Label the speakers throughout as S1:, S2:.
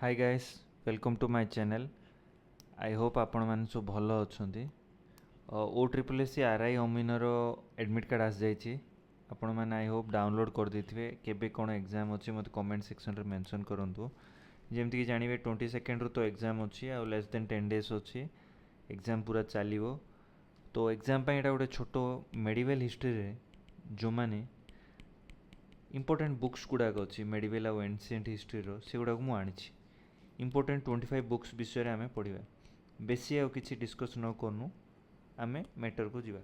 S1: Hi guys, welcome to my channel. I hope आपण मैंने सब भल अच्छा। O triple S R I अमीनर एडमिट कार्ड आस जाइए। आपण मैंने आई होप डाउनलोड कर देथिबे। केबे कौन एग्जाम अच्छी मत कमेंट सेक्शन रे मेंशन करंतु। जेमती कि जानिबे 22 रु तो एग्जाम अच्छी आ लेस देन 10 डेज अच्छी एग्जाम पूरा चलिवो। तो एग्जाम पे एटा गोटे छोट मेडिकल हिस्ट्री रे जो माने इंपोर्टेंट बुक्स गुड़ाक अच्छी मेडिकल आ एनसीएंट हिस्ट्री रो से गुड़ाक मु आनिछि। इंपोर्टेंट 25 बुक्स विषय आम पढ़ा बेसी आ कि डिस्कस न करनु आम मैटर को जीवा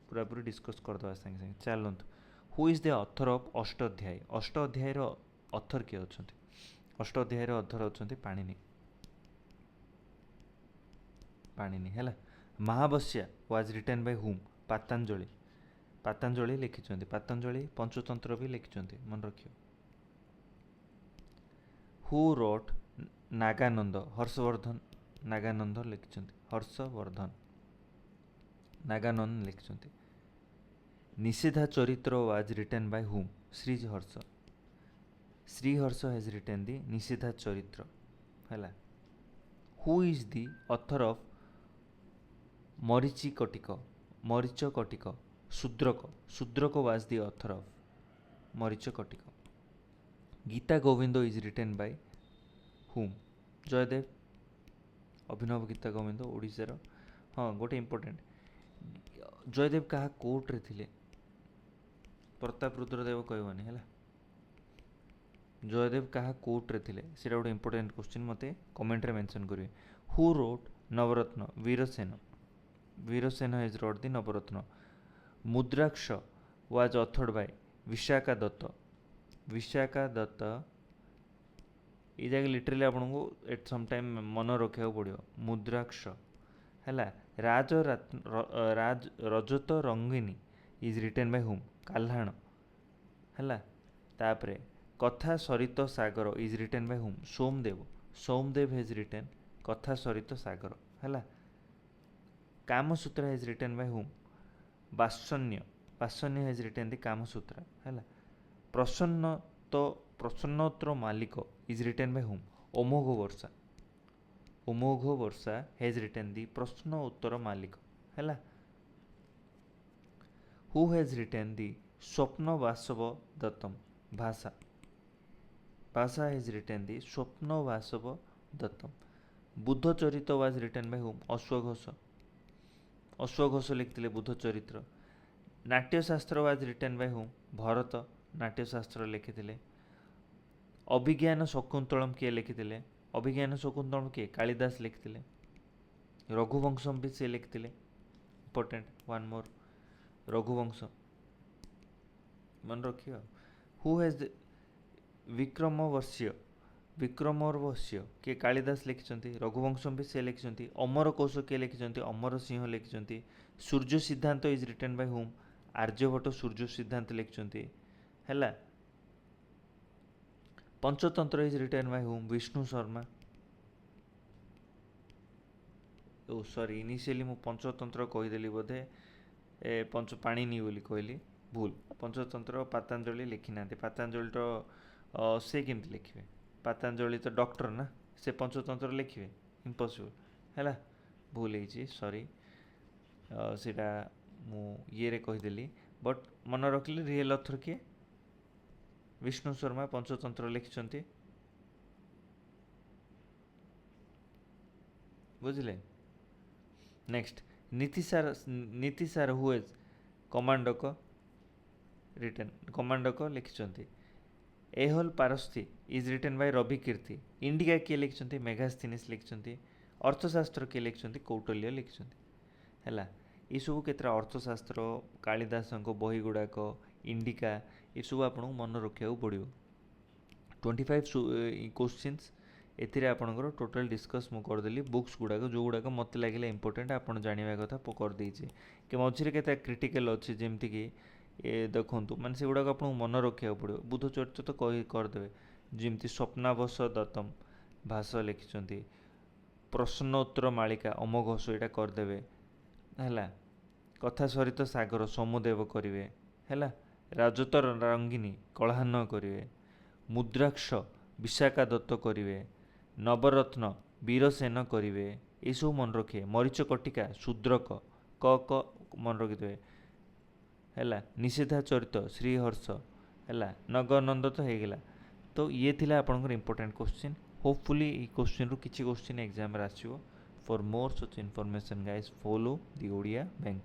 S1: पूरा पूरी डिस्कस करदे सागे सागे चलतु। Who is the author of Ashtadhyayi. Ashtadhyayi author किए अच्छा? अष्टाध्यायी ऑथर अच्छा पाणिनि। पाणिनि है महावस्या वाज रिटन बाय हुम? पातंजलि। पातंजलि लिखिं। पातंजलि पंचतंत्र भी लिखिं, मन रखियो। Who wrote Nagananda? हर्षवर्धन। नागानंद लिखिं। हर्षवर्धन नागानंद लिखिं। Naishadha Charita was written by whom? Sriharsha. Sriharsha has written the Naishadha Charita है। Who is the author of Mrichchhakatika? Mrichchhakatika. Shudraka. Shudraka was the author of Mrichchhakatika. Gita Govinda is written by whom? Jayadeva. अभिनव गीता गोविंद ओडिशार। हाँ, गोटे इम्पोर्टेंट, जयदेव क्या कोर्ट रे थिले? प्रताप रुद्रदेव कहबनी है। जयदेव क्या कोर्ट रे थिले सीटा गोटे इम्पोर्टेंट क्वेश्चन मते कमेंट रे मेंशन करिवे। Who wrote Navaratna? Virasena. Virasena has wrote the Navaratna. Mudraksha was authored by Vishakha Datta. Vishakha Datta ये जगह लिटरली आपको एट सम टाइम मन रखा पड़ो। मुद्राक्ष है। Raj Rajatarangini is written by whom? Kalhana है। तापरे Katha Sarit Sagar is written by whom? Somadeva. Somdev has written कथा सरित सागर है। कामसूत्र हैज रिटन बाय हुम? वात्सन्य। वात्सन्य हैज रिटन दी कामसूत्र है। प्रसन्न तो प्रसन्नोत्तर मालिक इज रिटन बाय हुम? अमोघ वर्षा। अमोघ वर्षा हैज रिटन दी प्रश्न उत्तर मालिक है। हु हैज रिटन दी स्वप्न वासव दत्तम? भाषा। भाषा हैज रिटन दी स्वप्न वासव दत्तम। बुद्ध चरित्र वाज रिटन बाय हुम? अश्वघोष। अश्वघोष लिखते बुद्ध चरित्र। नाट्यशास्त्र वाज रिटन बाय हुम? भरत नाट्यशास्त्र लिखिते। अभिज्ञान शकुंतलम किए लिखिते? अभिज्ञान शकुंतलम किए? कालिदास लिखिते। रघुवंशम भी से लिखिते। इंपोर्टेंट वन मोर, रघुवंश मन रखियो। Who has विक्रमवर्ष्य? विक्रमोर्वश्य किए? कालिदास लिखिं। रघुवंशम भी से लिखिं। अमर कोश किए लिखिं? अमर सिंह लिखिं। सूर्य सिद्धांत इज रिटन बाय हुम? आर्यभट्ट सूर्य सिद्धांत लिखिं है। Panchatantra is written by whom? Vishnu Sharma. Oh sorry, initially मु पंचतंत्र कहीदेली बोधे पंच पाणिनि बोली कहली, भूल। पंचतंत्र पातंजलि लिखि ना। पातंजलि तो से केमती लिखे? पातंजलि तो डॉक्टर ना, से पंचतंत्र लिखे? इम्पॉसिबल है। भूल है, सॉरी। सीटा मु ये कहीदेली, बट मन रखिली रियल ऑथर किए? विष्णु शर्मा पंचतंत्र लिखिं। बुझले? Next, Nitisara who has Kamandaka written? Kamandaka लिखिं। Aihole Prashasti is written by Ravi Kirti. Indica किए लिखिं? मेघास्थीनिस लिखिं। अर्थशास्त्र किए लिखिं? कौटल्य लिखिं है। ये सब केतरा अर्थशास्त्र कालिदास बही गुड़ाक इंडिका ये सब आपको मन रखा पड़ो। 25 क्वेश्चंस एथिरे आपणकर टोटल डिस्कस मु करदेली। बुक्स गुड़ाक जो गुड़ाक मत लगे इंपोर्टेंट आप जानवा कथा करदे कि मझे के क्रिटिकल अच्छे जमती कि देखूँ मैंने से गुड़ाक आपको मन रखा पड़ो। बुद्ध चरित्र तो करदे जमी स्वप्नावश दत्तम भाष लिखिं। प्रश्नोत्तर मालिका अमोघोष यहाँ करदे है। कथा सरित सागर सोमदेव करेंगे है। राजत रंगिनी कलाहन करेंगे। मुद्राक्ष विशाखा दत्त करेंगे ନବରତ୍ନ ବୀରସେନ କରିବେ। ଏସବୁ ମନେ ରଖିବେ। ମରିଚ କଟିକା ଶୂଦ୍ରକ କ ମନେ ରଖିଦେବେ ହେଲା। ନିଷେଧା ଚରିତ ଶ୍ରୀହର୍ଷ ହେଲା। ନଗନନ୍ଦ ତ ହେଇଗଲା। ତ ଇଏ ଥିଲା ଆପଣଙ୍କର ଇମ୍ପୋର୍ଟାଣ୍ଟ କ୍ୱେଶ୍ଚିନ୍। ହୋପଫୁଲି এই କ୍ୱେଶ୍ଚିନ୍ରୁ କିଛି କ୍ୱେଶ୍ଚିନ୍ ଏକ୍ଜାମ୍ରେ ଆସିବ। For more such information guys follow the Odia ବ୍ୟାଙ୍କର।